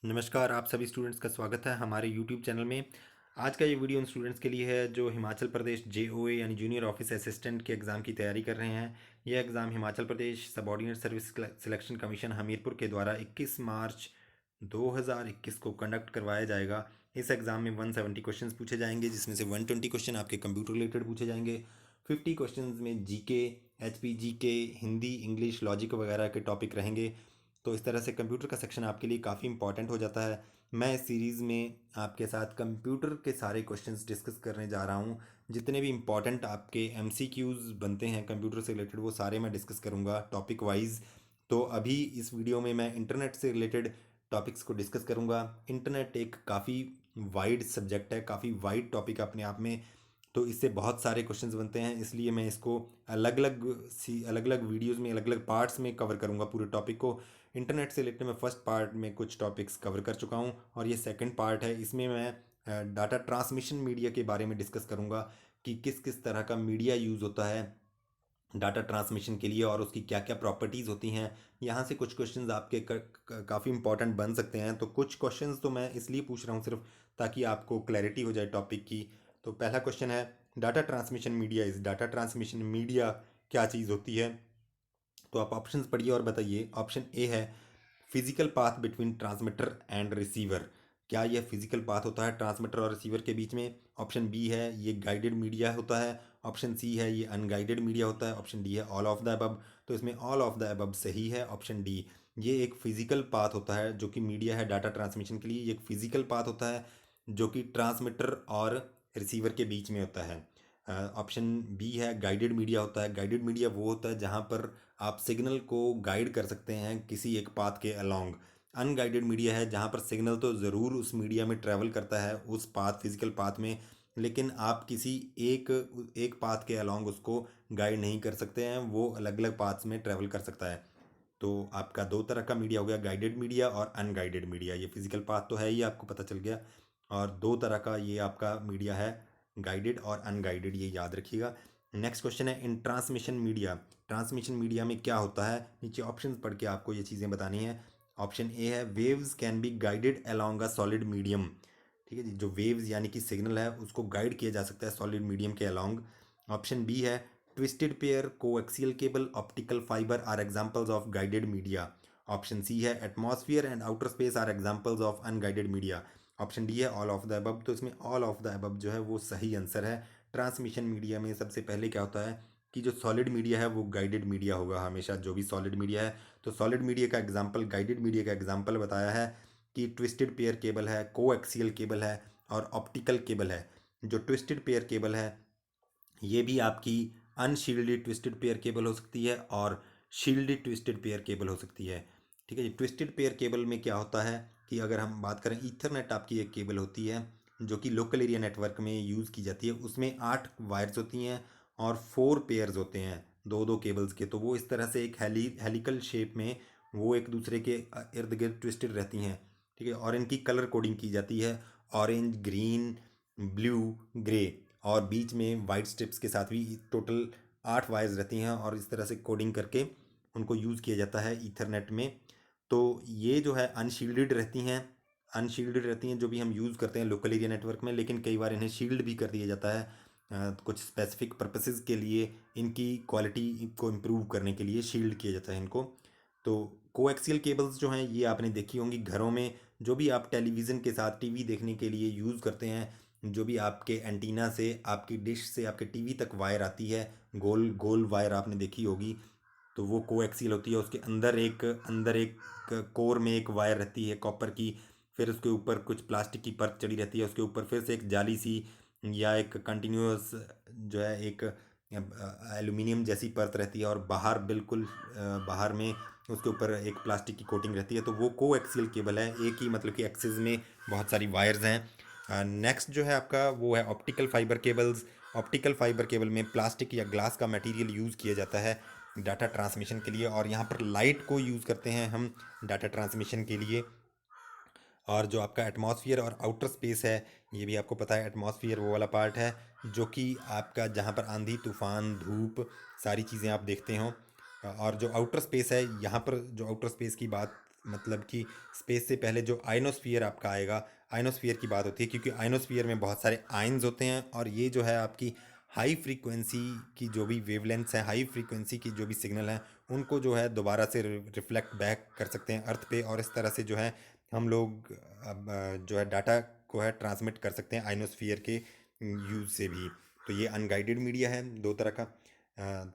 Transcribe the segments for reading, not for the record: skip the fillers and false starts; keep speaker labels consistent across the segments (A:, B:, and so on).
A: नमस्कार, आप सभी स्टूडेंट्स का स्वागत है हमारे यूट्यूब चैनल में। आज का ये वीडियो उन स्टूडेंट्स के लिए है जो हिमाचल प्रदेश जेओए यानी जूनियर ऑफिस असिस्टेंट के एग्ज़ाम की तैयारी कर रहे हैं। यह exam Himachal Pradesh subordinate service selection commission Hamirpur के द्वारा 21 मार्च 2021 को कंडक्ट करवाया जाएगा। इस एग्ज़ाम में 170 क्वेश्चंस पूछे जाएंगे, जिसमें से 120 क्वेश्चन आपके कंप्यूटर रिलेटेड पूछे जाएंगे। 50 क्वेश्चंस में GK, HP GK, Hindi, English, logic वगैरह के टॉपिक रहेंगे। तो इस तरह से कंप्यूटर का सेक्शन आपके लिए काफ़ी इंपॉर्टेंट हो जाता है। मैं इस सीरीज़ में आपके साथ कंप्यूटर के सारे क्वेश्चंस डिस्कस करने जा रहा हूँ। जितने भी इंपॉर्टेंट आपके एमसीक्यूज़ बनते हैं कंप्यूटर से रिलेटेड, वो सारे मैं डिस्कस करूँगा टॉपिक वाइज। तो अभी इस वीडियो में मैं इंटरनेट से रिलेटेड टॉपिक्स को डिस्कस करूँगा। इंटरनेट एक काफ़ी वाइड सब्जेक्ट है, काफ़ी वाइड टॉपिक अपने आप में। तो इससे बहुत सारे क्वेश्चंस बनते हैं, इसलिए मैं इसको अलग अलग वीडियोस में, अलग अलग पार्ट्स में कवर करूँगा पूरे टॉपिक को। इंटरनेट से रिलेटेड मैं फर्स्ट पार्ट में कुछ टॉपिक्स कवर कर चुका हूँ और ये सेकंड पार्ट है। इसमें मैं डाटा ट्रांसमिशन मीडिया के बारे में डिस्कस करूँगा कि किस किस तरह का मीडिया यूज़ होता है डाटा ट्रांसमिशन के लिए और उसकी क्या क्या प्रॉपर्टीज़ होती हैं। यहाँ से कुछ क्वेश्चंस आपके काफ़ी इंपॉर्टेंट बन सकते हैं। तो कुछ क्वेश्चंस तो मैं इसलिए पूछ रहा हूँ सिर्फ ताकि आपको क्लैरिटी हो जाए टॉपिक की। तो पहला क्वेश्चन है, data transmission media is data transmission media क्या चीज़ होती है? तो आप ऑप्शंस पढ़िए और बताइए। ऑप्शन ए है physical path between transmitter and receiver. क्या यह फिजिकल पाथ होता है ट्रांसमीटर और रिसीवर के बीच में? ऑप्शन बी है ये गाइडेड मीडिया होता है। ऑप्शन सी है ये अनगाइडेड मीडिया होता है। ऑप्शन डी है ऑल ऑफ द अबव। तो इसमें ऑल ऑफ द अबव सही है, ऑप्शन डी। ये एक फिजिकल पाथ होता है जो कि मीडिया है डाटा ट्रांसमिशन के लिए। ये एक फिजिकल पाथ होता है जो कि ट्रांसमीटर और रिसीवर के बीच में होता है। ऑप्शन बी है गाइडेड मीडिया होता है। गाइडेड मीडिया वो होता है जहाँ पर आप सिग्नल को गाइड कर सकते हैं किसी एक पाथ के अलोंग। अनगाइडेड मीडिया है जहाँ पर सिग्नल तो ज़रूर उस मीडिया में ट्रैवल करता है, उस पाथ फिजिकल पाथ में, लेकिन आप किसी एक एक पाथ के अलोंग उसको गाइड नहीं कर सकते हैं, वो अलग अलग पाथ्स में ट्रैवल कर सकता है। तो आपका दो तरह का मीडिया हो गया, गाइडेड मीडिया और अनगाइडेड मीडिया। ये फिजिकल पाथ तो है ही, आपको पता चल गया। और दो तरह का ये आपका मीडिया है, गाइडेड और अनगाइडेड, ये याद रखिएगा। नेक्स्ट क्वेश्चन है, इन ट्रांसमिशन मीडिया, ट्रांसमिशन मीडिया में क्या होता है? नीचे ऑप्शन पढ़ के आपको ये चीज़ें बतानी है। ऑप्शन ए है waves can be guided along a solid medium. ठीक है जी, जो वेव्स यानी कि सिग्नल है उसको गाइड किया जा सकता है सॉलिड मीडियम के अलोंग। ऑप्शन बी है twisted pair, coaxial cable, optical fibre are examples of guided media. Option C है atmosphere and outer space are examples of unguided media. Option D है ऑल ऑफ द अबव। तो इसमें all of the above जो है वो सही answer है। Transmission media में सबसे पहले क्या होता है कि जो सॉलिड मीडिया है वो गाइडेड मीडिया होगा हमेशा, जो भी सॉलिड मीडिया है। तो सॉलिड मीडिया का एग्जांपल, गाइडेड मीडिया का एग्जांपल बताया है कि ट्विस्टेड पेयर केबल है, कोएक्सियल केबल है और ऑप्टिकल केबल है। जो ट्विस्टेड पेयर केबल है ये भी आपकी अनशील्डेड ट्विस्टेड पेयर केबल हो सकती है और शील्डेड ट्विस्टेड पेयर केबल हो सकती है। ठीक है जी। ट्विस्टेड पेयर केबल में क्या होता है कि अगर हम बात करें, ईथरनेट आपकी एक केबल होती है जो कि लोकल एरिया नेटवर्क में यूज़ की जाती है। उसमें 8 वायर्स होती हैं और 4 पेयर्स होते हैं, दो दो केबल्स के। तो वो इस तरह से एक हेलिकल शेप में वो एक दूसरे के इर्द गिर्द ट्विस्टेड रहती हैं। ठीक है, और इनकी कलर कोडिंग की जाती है, ऑरेंज, ग्रीन, ब्लू, ग्रे, और बीच में वाइट स्ट्रिप्स के साथ भी टोटल 8 वायर्स रहती हैं और इस तरह से कोडिंग करके उनको यूज़ किया जाता है ईथरनेट में। तो ये जो है अनशील्डेड रहती हैं जो भी हम यूज़ करते हैं लोकल एरिया नेटवर्क में, लेकिन कई बार इन्हें शील्ड भी कर दिया जाता है कुछ स्पेसिफिक पर्पसेस के लिए। इनकी क्वालिटी को इम्प्रूव करने के लिए शील्ड किया जाता है इनको। तो कोएक्सियल केबल्स जो हैं ये आपने देखी होंगी घरों में, जो भी आप टेलीविज़न के साथ टीवी देखने के लिए यूज़ करते हैं। जो भी आपके एंटीना से, आपकी डिश से आपके टीवी तक वायर आती है, गोल गोल वायर आपने देखी होगी, तो वो कोएक्सियल होती है। उसके अंदर एक कोर में एक वायर रहती है कॉपर की, फिर उसके ऊपर कुछ प्लास्टिक की परत चढ़ी रहती है, उसके ऊपर फिर से एक जाली सी या एक कंटिन्यूअस जो है एक एल्यूमिनियम जैसी परत रहती है, और बाहर बिल्कुल बाहर में उसके ऊपर एक प्लास्टिक की कोटिंग रहती है। तो वो कोएक्सियल केबल है, एक ही मतलब कि एक्सिस में बहुत सारी वायर्स हैं। नेक्स्ट जो है आपका वो है optical fibre cables. Optical fibre cable में प्लास्टिक या ग्लास का मटेरियल यूज़ किया जाता है डाटा ट्रांसमिशन के लिए, और यहाँ पर लाइट को यूज़ करते हैं हम डाटा ट्रांसमिशन के लिए। और जो आपका एटमॉस्फेयर और आउटर स्पेस है, ये भी आपको पता है, एटमॉस्फेयर वो वाला पार्ट है जो कि आपका जहाँ पर आंधी तूफान धूप सारी चीज़ें आप देखते हो। और जो आउटर स्पेस है, यहाँ पर जो आउटर स्पेस की बात मतलब कि स्पेस से पहले जो आयनोस्फीयर आपका आएगा, आयनोस्फीयर की बात होती है क्योंकि आयनोस्फीयर में बहुत सारे आयन्स होते हैं और ये जो है आपकी हाई फ्रीक्वेंसी की जो भी वेवलेंथ्स हैं, हाई फ्रीक्वेंसी की जो भी सिग्नल हैं, उनको जो है दोबारा से रिफ्लेक्ट बैक कर सकते हैं अर्थ पे, और इस तरह से जो है हम लोग अब जो है डाटा को है ट्रांसमिट कर सकते हैं आइनोस्फीयर के यूज़ से भी। तो ये अनगाइडेड मीडिया है दो तरह का।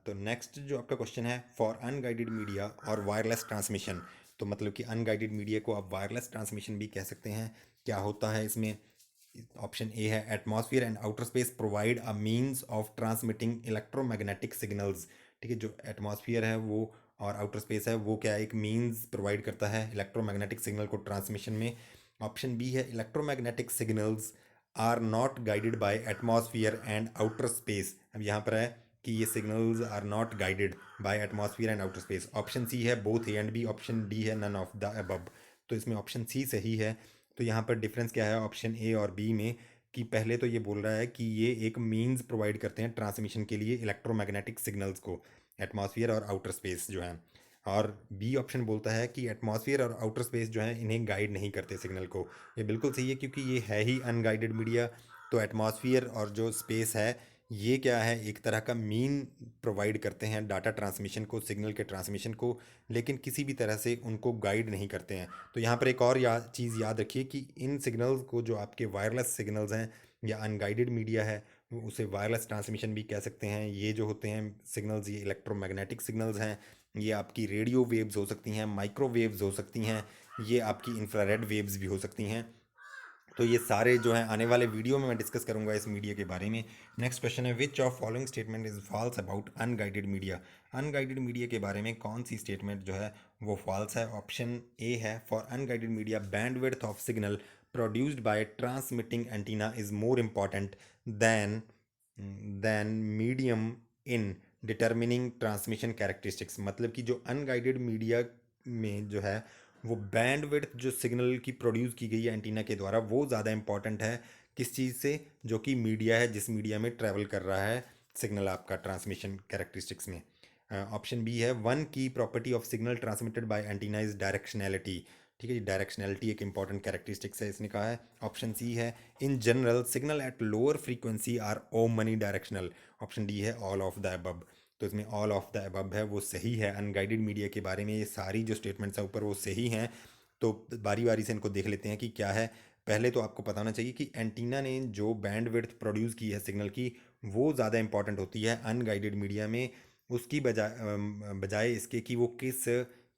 A: तो नेक्स्ट जो आपका क्वेश्चन है, फॉर अनगाइडेड मीडिया और वायरलेस ट्रांसमिशन, तो मतलब कि अनगाइडेड मीडिया को आप वायरलेस ट्रांसमिशन भी कह सकते हैं। क्या होता है इसमें? ऑप्शन ए है, atmosphere and outer space provide a means of transmitting electromagnetic signals. ठीक है, जो एटमॉस्फेयर है वो और आउटर स्पेस है वो क्या है, एक मीन्स प्रोवाइड करता है इलेक्ट्रोमैग्नेटिक सिग्नल को ट्रांसमिशन में। ऑप्शन बी है, electromagnetic signals are not guided by atmosphere and outer space. अब यहाँ पर है कि ये signals are not guided by atmosphere and outer space. Option C है both A and B, option D है नन ऑफ द अबव। तो इसमें ऑप्शन सी सही है। तो यहाँ पर डिफरेंस क्या है ऑप्शन ए और बी में, कि पहले तो ये बोल रहा है कि ये एक मीन्स प्रोवाइड करते हैं ट्रांसमिशन के लिए इलेक्ट्रोमैग्नेटिक सिग्नल्स को, एटमॉस्फेयर और आउटर स्पेस जो है। और बी ऑप्शन बोलता है कि एटमॉस्फेयर और आउटर स्पेस जो है इन्हें गाइड नहीं करते सिग्नल को। ये बिल्कुल सही है क्योंकि ये है ही अनगाइडेड मीडिया। तो एटमॉस्फेयर और जो स्पेस है ये क्या है, एक तरह का मीन प्रोवाइड करते हैं डाटा ट्रांसमिशन को, सिग्नल के ट्रांसमिशन को, लेकिन किसी भी तरह से उनको गाइड नहीं करते हैं। तो यहाँ पर एक और चीज़ याद रखिए कि इन सिग्नल्स को, जो आपके वायरलेस सिग्नल्स हैं या अनगाइडेड मीडिया है, उसे वायरलेस ट्रांसमिशन भी कह सकते हैं। ये जो होते हैं सिग्नल्स, ये इलेक्ट्रोमैग्नेटिक सिग्नल्स हैं। ये आपकी रेडियो वेव्स हो सकती हैं, माइक्रोवेव्स हो सकती हैं, ये आपकी इंफ्रारेड वेव्स भी हो सकती हैं। तो ये सारे जो हैं आने वाले वीडियो में मैं डिस्कस करूंगा इस मीडिया के बारे में। नेक्स्ट क्वेश्चन है, which of following statement is false about unguided media. Unguided media के बारे में कौन सी स्टेटमेंट जो है वो फॉल्स है? ऑप्शन ए है, for unguided media bandwidth of signal produced by transmitting antenna is more important than than medium in determining transmission characteristics. मतलब कि जो अनगाइडेड मीडिया में जो है वो बैंडविड्थ जो सिग्नल की प्रोड्यूस की गई है एंटीना के द्वारा, वो ज़्यादा इंपॉर्टेंट है किस चीज़ से? जो कि मीडिया है, जिस मीडिया में ट्रैवल कर रहा है सिग्नल आपका ट्रांसमिशन कैरेक्टरिस्टिक्स में। ऑप्शन बी है, one key property of signal transmitted by antenna is directionality. ठीक है, डायरेक्शनैलिटी एक इंपॉर्टेंट कैरेक्टरिस्टिक्स है, इसने कहा है। ऑप्शन सी है, in general signal at lower frequency are omnidirectional. Option D है, ऑल ऑफ द अबव। तो इसमें ऑल ऑफ द अबव है वो सही है। अनगाइडेड मीडिया के बारे में ये सारी जो स्टेटमेंट्स हैं ऊपर वो सही हैं। तो बारी बारी से इनको देख लेते हैं कि क्या है। पहले तो आपको पता होना चाहिए कि एंटीना ने जो बैंडविड्थ प्रोड्यूस की है सिग्नल की, वो ज़्यादा इंपॉर्टेंट होती है अनगाइडेड मीडिया में, उसकी बजाय इसके कि वो किस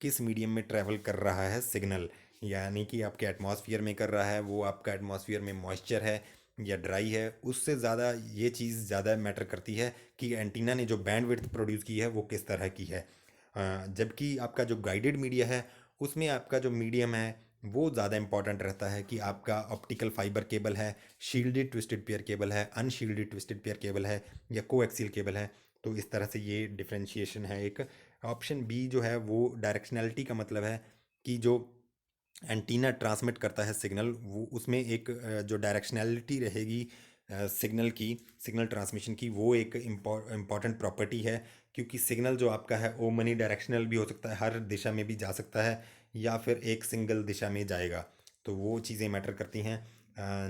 A: किस मीडियम में ट्रैवल कर रहा है सिग्नल। यानी कि आपके एटमॉस्फेयर में कर रहा है, वो आपका एटमॉस्फेयर में मॉइस्चर है या ड्राई है, उससे ज़्यादा ये चीज़ ज़्यादा मैटर करती है कि एंटीना ने जो बैंडविड्थ प्रोड्यूस की है वो किस तरह की है। जबकि आपका जो गाइडेड मीडिया है उसमें आपका जो मीडियम है वो ज़्यादा इंपॉर्टेंट रहता है कि आपका ऑप्टिकल फाइबर केबल है, शील्डेड ट्विस्टेड पेयर केबल है, अनशील्डेड ट्विस्टेड पेयर केबल है, या कोएक्सियल केबल है। तो इस तरह से ये डिफ्रेंशिएशन है एक। ऑप्शन बी जो है वो डायरेक्शनैलिटी का मतलब है कि जो एंटीना ट्रांसमिट करता है सिग्नल, वो उसमें एक जो डायरेक्शनैलिटी रहेगी सिग्नल की, सिग्नल ट्रांसमिशन की, वो एक इम्पॉर्टेंट प्रॉपर्टी है। क्योंकि सिग्नल जो आपका है वो मनी डायरेक्शनल भी हो सकता है, हर दिशा में भी जा सकता है, या फिर एक सिंगल दिशा में जाएगा। तो वो चीज़ें मैटर करती हैं।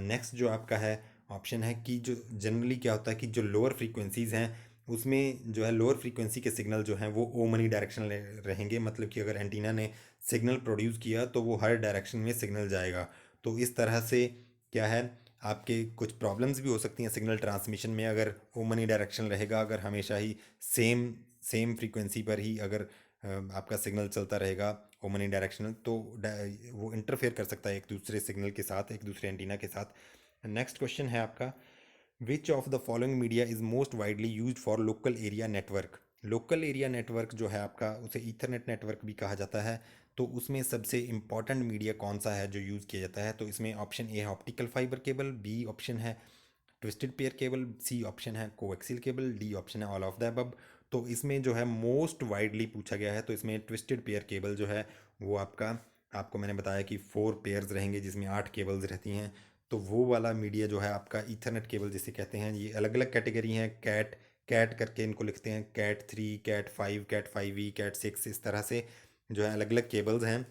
A: नेक्स्ट जो आपका है ऑप्शन है कि जो जनरली क्या होता है कि जो लोअर फ्रीक्वेंसीज़ हैं उसमें जो है लोअर फ्रीक्वेंसी के सिग्नल जो हैं वो ओ मनी डायरेक्शनल रहेंगे। मतलब कि अगर एंटीना ने सिग्नल प्रोड्यूस किया तो वो हर डायरेक्शन में सिग्नल जाएगा। तो इस तरह से क्या है, आपके कुछ प्रॉब्लम्स भी हो सकती हैं सिग्नल ट्रांसमिशन में अगर ओमनी डायरेक्शन रहेगा। अगर हमेशा ही सेम सेम फ्रीक्वेंसी पर ही अगर आपका सिग्नल चलता रहेगा ओमनी डायरेक्शनल, तो वो इंटरफेयर कर सकता है एक दूसरे सिग्नल के साथ, एक दूसरे एंटीना के साथ। नेक्स्ट क्वेश्चन है आपका, which of the following media is most widely used for local area network. Local area network जो है आपका, उसे ईथरनेट नेटवर्क भी कहा जाता है। तो उसमें सबसे इम्पॉर्टेंट मीडिया कौन सा है जो यूज़ किया जाता है? तो इसमें ऑप्शन ए है optical fibre cable, B option है twisted pair cable, C option है कोएक्सियल केबल, डी ऑप्शन है ऑल ऑफ द अबव। तो इसमें जो है मोस्ट वाइडली पूछा गया है, तो इसमें ट्विस्टेड पेयर केबल जो है वो आपको मैंने बताया कि 4 पेयर्स रहेंगे जिसमें 8 केबल्स रहती हैं। तो वो वाला मीडिया जो है आपका ईथरनेट केबल जिसे कहते हैं। ये अलग अलग कैटेगरी हैं, कैट कैट करके इनको लिखते हैं, cat 3, cat 5, cat 5E, cat 6, इस तरह से जो है अलग अलग केबल्स हैं।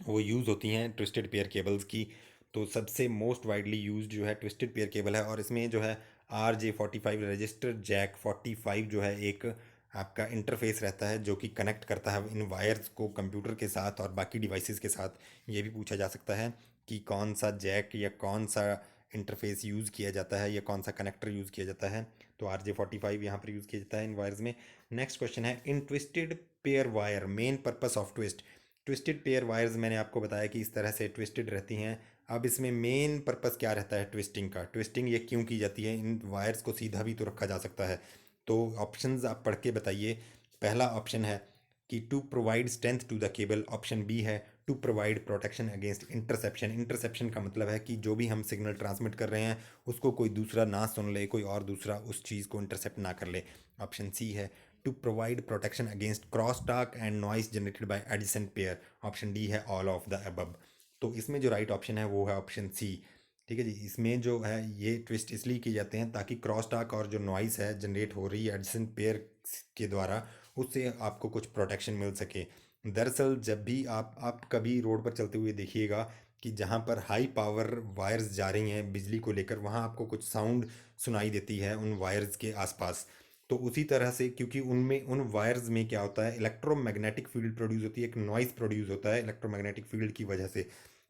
A: वो यूज़ होती हैं ट्विस्टेड पेयर केबल्स की। तो सबसे मोस्ट वाइडली यूज्ड जो है ट्विस्टेड पेयर केबल है, और इसमें जो है RJ45 रजिस्टर जैक 45 जो है एक आपका इंटरफेस रहता है जो कि कनेक्ट करता है इन वायर्स को कंप्यूटर के साथ और बाकी डिवाइसेस के साथ। ये भी पूछा जा सकता है कि कौन सा जैक या कौन सा इंटरफेस यूज़ किया जाता है या कौन सा कनेक्टर यूज़ किया जाता है। तो RJ45 यहाँ पर यूज़ किया जाता है इन वायर्स में। नेक्स्ट क्वेश्चन है, in twisted pair wire main purpose of twist. Twisted pair wires मैंने आपको बताया कि इस तरह से ट्विस्टेड रहती हैं। अब इसमें मेन पर्पस क्या रहता है ट्विस्टिंग का, ट्विस्टिंग ये क्यों की जाती है, इन वायर्स को सीधा भी तो रखा जा सकता है। तो ऑप्शंस आप पढ़ के बताइए। पहला ऑप्शन है कि to provide strength to the cable. Option B है to provide protection against interception. Interception का मतलब है कि जो भी हम सिग्नल ट्रांसमिट कर रहे हैं उसको कोई दूसरा ना सुन ले, कोई और दूसरा उस चीज़ को इंटरसेप्ट ना कर ले। ऑप्शन सी है to provide protection against cross talk and noise generated by adjacent pair. Option D है ऑल ऑफ द अबव। तो इसमें जो राइट ऑप्शन है वो है ऑप्शन सी। ठीक है जी, इसमें जो है ये ट्विस्ट इसलिए किए जाते हैं ताकि क्रॉस टॉक और जो नॉइस है जनरेट हो रही है एडिसेंट पेयर के द्वारा, उससे आपको कुछ प्रोटेक्शन मिल सके। दरअसल जब भी आप कभी रोड पर चलते हुए देखिएगा कि जहाँ पर हाई पावर वायर्स जा रही हैं बिजली को लेकर, वहाँ आपको कुछ साउंड सुनाई देती है उन वायर्स के आसपास। तो उसी तरह से क्योंकि उनमें उन वायर्स में क्या होता है, इलेक्ट्रोमैग्नेटिक फील्ड प्रोड्यूस होती है, एक नॉइस प्रोड्यूस होता है इलेक्ट्रोमैग्नेटिक फील्ड की वजह से।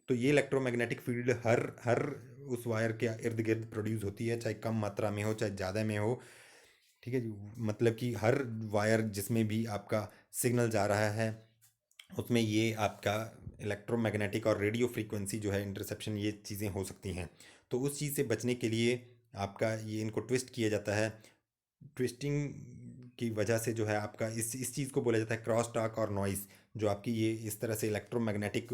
A: तो ये इलेक्ट्रोमैग्नेटिक फील्ड हर हर उस वायर के इर्द गिर्द प्रोड्यूस होती है, चाहे कम मात्रा में हो चाहे ज़्यादा में हो। ठीक है जी, मतलब कि हर वायर जिसमें भी आपका सिग्नल जा रहा है उसमें ये आपका इलेक्ट्रोमैग्नेटिक और रेडियो फ्रीक्वेंसी जो है इंटरसेप्शन, ये चीज़ें हो सकती हैं। तो उस चीज़ से बचने के लिए आपका ये इनको ट्विस्ट किया जाता है। ट्विस्टिंग की वजह से जो है आपका इस चीज़ को बोला जाता है क्रॉस टॉक और नॉइस। जो आपकी ये इस तरह से इलेक्ट्रोमैग्नेटिक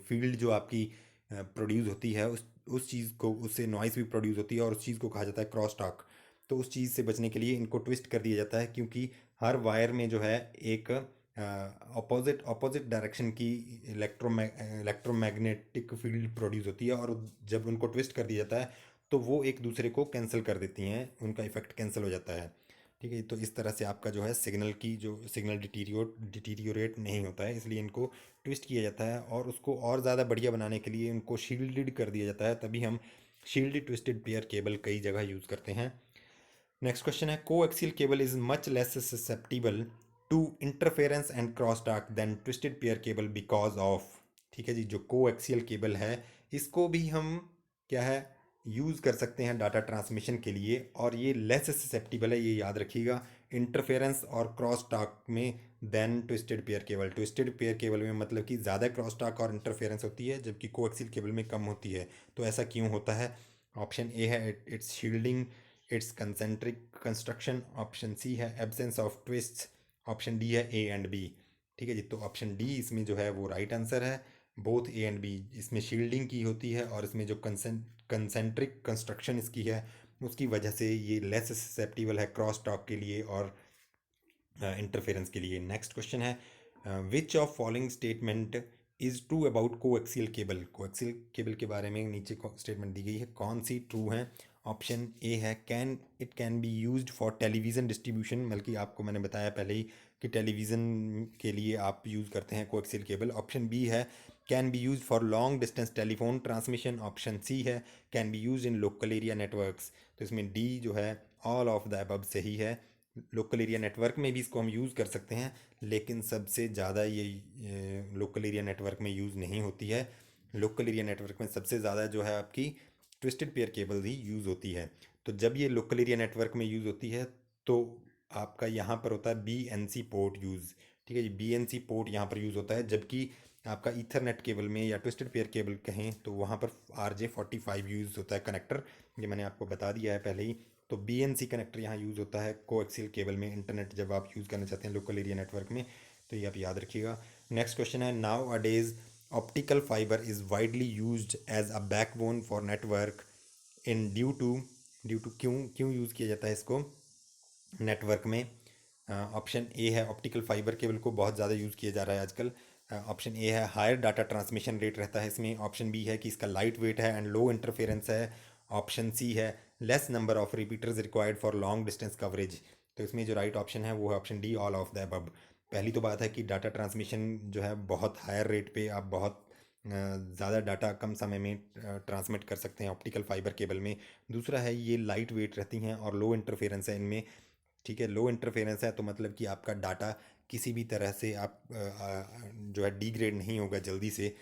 A: फील्ड जो आपकी प्रोड्यूस होती है उस चीज़ को, उससे नॉइस भी प्रोड्यूस होती है और उस चीज़ को कहा जाता है क्रॉस टॉक। तो उस चीज़ से बचने के लिए इनको ट्विस्ट कर दिया जाता है, क्योंकि हर वायर में जो है एक अपोजिट अपोजिट डायरेक्शन की इलेक्ट्रोमैग्नेटिक फील्ड प्रोड्यूस होती है, और जब उनको ट्विस्ट कर दिया जाता है तो वो एक दूसरे को कैंसिल कर देती हैं, उनका इफेक्ट कैंसिल हो जाता है। ठीक है, तो इस तरह से आपका जो है सिग्नल डिटीरियोरेट नहीं होता है, इसलिए इनको ट्विस्ट किया जाता है और उसको और ज़्यादा बढ़िया बनाने के लिए इनको शील्डेड कर दिया जाता है। तभी हम शील्डेड ट्विस्टेड पेयर केबल कई जगह यूज़ करते हैं। नेक्स्ट क्वेश्चन है, coaxial cable is much less susceptible to interference and cross talk than twisted pair cable because of. ठीक है जी, जो कोएक्सियल केबल है इसको भी हम क्या है यूज़ कर सकते हैं डाटा ट्रांसमिशन के लिए, और ये लेस ससेप्टिबल है, ये याद रखिएगा, इंटरफेरेंस और क्रॉस टॉक में then twisted pair cable. Twisted pair cable में मतलब कि ज़्यादा क्रॉस टॉक और इंटरफेरेंस होती है जबकि कोएक्सियल केबल में कम होती है। तो ऐसा क्यों होता है? ऑप्शन ए है its shielding, its concentric construction. Option C है absence of twist. Option D है ए एंड बी। ठीक है जी, तो ऑप्शन डी इसमें जो है वो राइट आंसर है। बोथ ए एंड बी, इसमें शील्डिंग की होती है और इसमें जो कंसेंट्रिक कंस्ट्रक्शन इसकी है उसकी वजह से ये लेस ससेप्टिबल है क्रॉस टॉक के लिए और इंटरफेरेंस के लिए। नेक्स्ट क्वेश्चन है, which of following statement is true about coaxial cable. Coaxial cable के बारे में नीचे स्टेटमेंट दी गई है, कौन सी ट्रू है? ऑप्शन ए है can be used for television distribution, बल्कि आपको मैंने बताया पहले ही कि टेलीविज़न के लिए आप यूज़ करते हैं कोएक्सियल केबल। ऑप्शन बी है can be use for long distance telephone transmission. Option C है can be use in local area networks. तो इसमें डी जो है ऑल ऑफ द अबव सही है। लोकल एरिया नेटवर्क में भी इसको हम यूज़ कर सकते हैं, लेकिन सबसे ज़्यादा ये लोकल एरिया नेटवर्क में यूज़ नहीं होती है। लोकल एरिया नेटवर्क में सबसे ज़्यादा जो है आपकी ट्विस्टेड पेयर केबल ही यूज़ होती है। तो जब ये लोकल एरिया नेटवर्क में यूज़ होती है तो आपका यहाँ पर होता है BNC पोर्ट यूज़। ठीक है जी, BNC पोर्ट यहाँ पर यूज़ होता है, जबकि आपका ईथरनेट केबल में या ट्विस्टेड पेयर केबल कहें तो वहाँ पर RJ45 यूज़ होता है कनेक्टर। ये मैंने आपको बता दिया है पहले ही। तो BNC कनेक्टर यहाँ यूज़ होता है कोएक्सियल केबल में, इंटरनेट जब आप यूज़ करना चाहते हैं लोकल एरिया नेटवर्क में। तो ये आप याद रखिएगा। नेक्स्ट क्वेश्चन है, nowadays optical fibre is widely used as a backbone for network in due to क्यों क्यों यूज़ किया जाता है इसको नेटवर्क में? ऑप्शन ए है ऑप्टिकल फाइबर केबल को बहुत ज़्यादा यूज़ किया जा रहा है आजकल। ऑप्शन ए है हायर डाटा ट्रांसमिशन रेट रहता है इसमें। ऑप्शन बी है कि इसका लाइट वेट है एंड लो इंटरफेरेंस है। ऑप्शन सी है less number of repeaters required for long distance coverage. तो इसमें जो राइट ऑप्शन है वो है option D all of the above. पहली तो बात है कि डाटा ट्रांसमिशन जो है बहुत हायर रेट पे आप बहुत ज़्यादा डाटा कम समय में ट्रांसमिट कर सकते हैं ऑप्टिकल फाइबर केबल में। दूसरा है ये लाइट वेट रहती हैं और लो इंटरफेरेंस है इनमें। ठीक है, लो इंटरफेरेंस है तो मतलब कि आपका डाटा किसी भी तरह से आप जो है डिग्रेड नहीं होगा जल्दी से।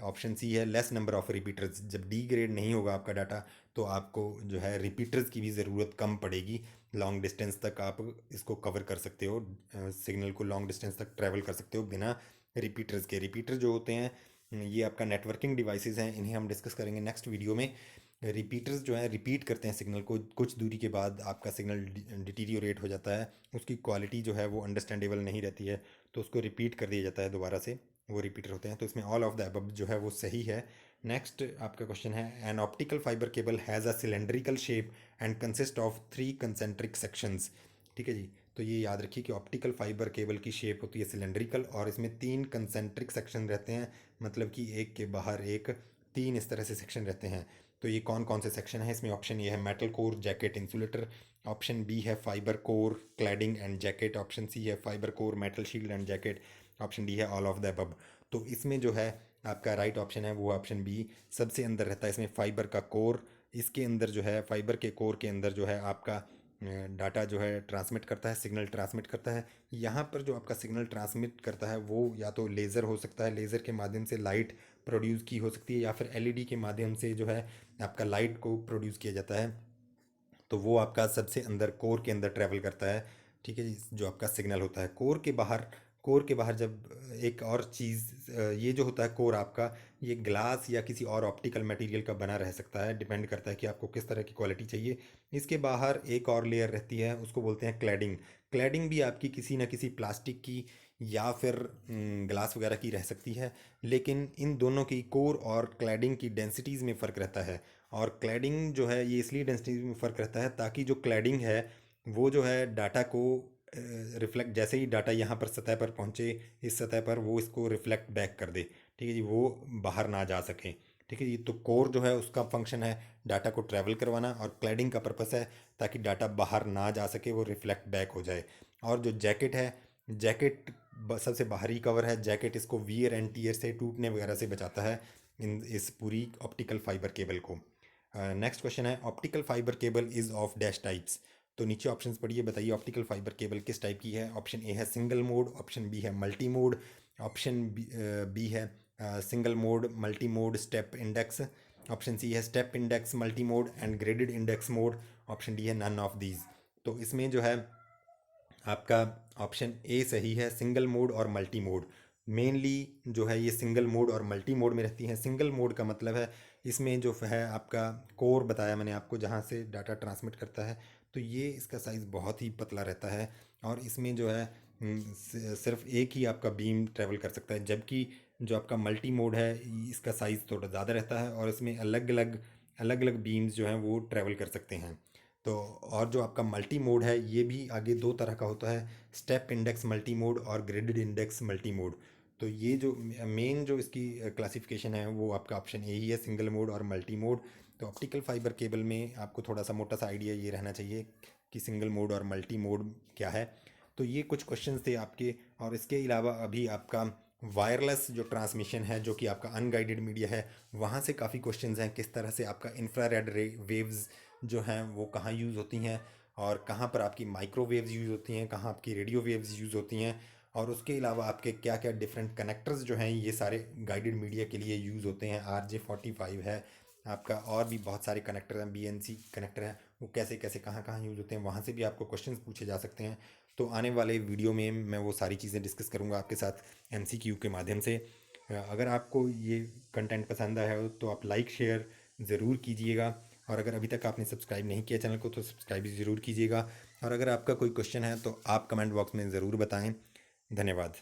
A: ऑप्शन सी है लेस नंबर ऑफ रिपीटर्स। जब डिग्रेड नहीं होगा आपका डाटा तो आपको जो है रिपीटर्स की भी ज़रूरत कम पड़ेगी। लॉन्ग डिस्टेंस तक आप इसको कवर कर सकते हो, सिग्नल को लॉन्ग डिस्टेंस तक ट्रैवल कर सकते हो बिना रिपीटर्स के। रिपीटर जो होते हैं ये आपका नेटवर्किंग डिवाइसेस हैं, इन्हें हम डिस्कस करेंगे नेक्स्ट वीडियो में। रिपीटर्स जो है रिपीट करते हैं सिग्नल को, कुछ दूरी के बाद आपका सिग्नल डिटीरियोरेट हो जाता है, उसकी क्वालिटी जो है वो अंडरस्टैंडेबल नहीं रहती है, तो उसको रिपीट कर दिया जाता है दोबारा से, वो रिपीटर होते हैं। तो इसमें ऑल ऑफ द अबव जो है वो सही है। नेक्स्ट आपका क्वेश्चन है an optical fibre cable has a cylindrical shape and consist of 3 concentric sections. ठीक है जी, तो ये याद रखिए कि ऑप्टिकल फाइबर केबल की शेप होती है सिलेंड्रिकल और इसमें 3 कंसेंट्रिक सेक्शन रहते हैं, मतलब कि एक के बाहर एक, 3 इस तरह से सेक्शन रहते हैं। तो ये कौन कौन से सेक्शन है इसमें? ऑप्शन ए है metal core jacket insulator, option B है fibre core cladding and jacket, option C है fibre core metal shield and jacket, option D है ऑल ऑफ द अबव। तो इसमें जो है आपका राइट ऑप्शन है वो ऑप्शन बी सबसे अंदर रहता है। इसमें फाइबर का कोर, इसके अंदर जो है फाइबर के कोर के अंदर जो है आपका डाटा जो है ट्रांसमिट करता है, सिग्नल ट्रांसमिट करता है। यहाँ पर जो आपका सिग्नल ट्रांसमिट करता है वो या तो लेज़र हो सकता है, लेज़र के माध्यम से लाइट प्रोड्यूस की हो सकती है, या फिर एलईडी के माध्यम से जो है आपका लाइट को प्रोड्यूस किया जाता है। तो वो आपका सबसे अंदर कोर के अंदर ट्रैवल करता है। ठीक है जी, जो आपका सिग्नल होता है कोर के बाहर। कोर के बाहर जब एक और चीज़, ये जो होता है कोर आपका, ये ग्लास या किसी और ऑप्टिकल मटेरियल का बना रह सकता है, डिपेंड करता है कि आपको किस तरह की क्वालिटी चाहिए। इसके बाहर एक और लेयर रहती है, उसको बोलते हैं क्लैडिंग। क्लैडिंग भी आपकी किसी न किसी प्लास्टिक की या फिर ग्लास वगैरह की रह सकती है, लेकिन इन दोनों की कोर और क्लैडिंग की डेंसिटीज़ में फ़र्क रहता है। और क्लैडिंग जो है ये इसलिए डेंसिटी में फ़र्क रहता है ताकि जो क्लैडिंग है वो जो है डाटा को रिफ्लेक्ट, जैसे ही डाटा यहाँ पर सतह पर पहुँचे इस सतह पर, वो इसको रिफ्लेक्ट बैक कर दे। ठीक है जी, वो बाहर ना जा सके। ठीक है जी, तो कोर जो है उसका फंक्शन है डाटा को ट्रैवल करवाना, और क्लैडिंग का पर्पस है ताकि डाटा बाहर ना जा सके, वो रिफ्लेक्ट बैक हो जाए। और जो जैकेट है, जैकेट सबसे बाहरी कवर है। जैकेट इसको वियर एंड टीयर से, टूटने वगैरह से बचाता है इन इस पूरी ऑप्टिकल फाइबर केबल को। नेक्स्ट क्वेश्चन है optical fibre cable is of dash types. तो नीचे ऑप्शंस पढ़िए, बताइए ऑप्टिकल फाइबर केबल किस टाइप की है। ऑप्शन ए है सिंगल मोड, ऑप्शन बी है मल्टी मोड, ऑप्शन बी है single mode multi mode step index, option C है step index multi mode and graded index mode, option D है none of these. तो इसमें जो है आपका ऑप्शन ए सही है, सिंगल मोड और मल्टी मोड। मेनली जो है ये सिंगल मोड और मल्टी मोड में रहती हैं। सिंगल मोड का मतलब है इसमें जो है आपका कोर बताया मैंने आपको जहाँ से डाटा ट्रांसमिट करता है, तो ये इसका साइज़ बहुत ही पतला रहता है और इसमें जो है सिर्फ एक ही आपका बीम ट्रैवल कर सकता है। जबकि जो आपका मल्टी मोड है इसका साइज़ थोड़ा ज़्यादा रहता है और इसमें अलग अलग बीम्स जो हैं वो ट्रैवल कर सकते हैं। तो और जो आपका मल्टी मोड है ये भी आगे दो तरह का होता है, स्टेप इंडेक्स मल्टी मोड और ग्रेडेड इंडेक्स मल्टी मोड। तो ये जो मेन जो इसकी क्लासिफिकेशन है वो आपका ऑप्शन ए ही है, सिंगल मोड और मल्टी मोड। तो ऑप्टिकल फाइबर केबल में आपको थोड़ा सा मोटा सा आइडिया ये रहना चाहिए कि सिंगल मोड और मल्टी मोड क्या है। तो ये कुछ क्वेश्चंस थे आपके। और इसके अलावा अभी आपका वायरलेस जो ट्रांसमिशन है जो कि आपका अनगाइडेड मीडिया है, वहाँ से काफ़ी क्वेश्चंस हैं। किस तरह से आपका इंफ्रारेड वेव्स जो हैं वो कहाँ यूज़ होती हैं, और कहाँ पर आपकी माइक्रोवेव्स यूज़ होती हैं, कहाँ आपकी रेडियो वेव्स यूज़ होती हैं, और उसके अलावा आपके क्या क्या डिफरेंट कनेक्टर्स जो हैं ये सारे गाइडेड मीडिया के लिए यूज़ होते हैं। RJ45 है आपका, और भी बहुत सारे कनेक्टर हैं, BNC कनेक्टर हैं, वो कैसे कैसे कहाँ कहाँ यूज़ होते हैं, वहाँ से भी आपको क्वेश्चंस पूछे जा सकते हैं। तो आने वाले वीडियो में मैं वो सारी चीज़ें डिस्कस करूँगा आपके साथ MCQ के माध्यम से। अगर आपको ये कंटेंट पसंद आया हो तो आप लाइक शेयर ज़रूर कीजिएगा, और अगर अभी तक आपने सब्सक्राइब नहीं किया चैनल को तो सब्सक्राइब ज़रूर कीजिएगा। और अगर आपका कोई क्वेश्चन है तो आप कमेंट बॉक्स में ज़रूर बताएं। धन्यवाद।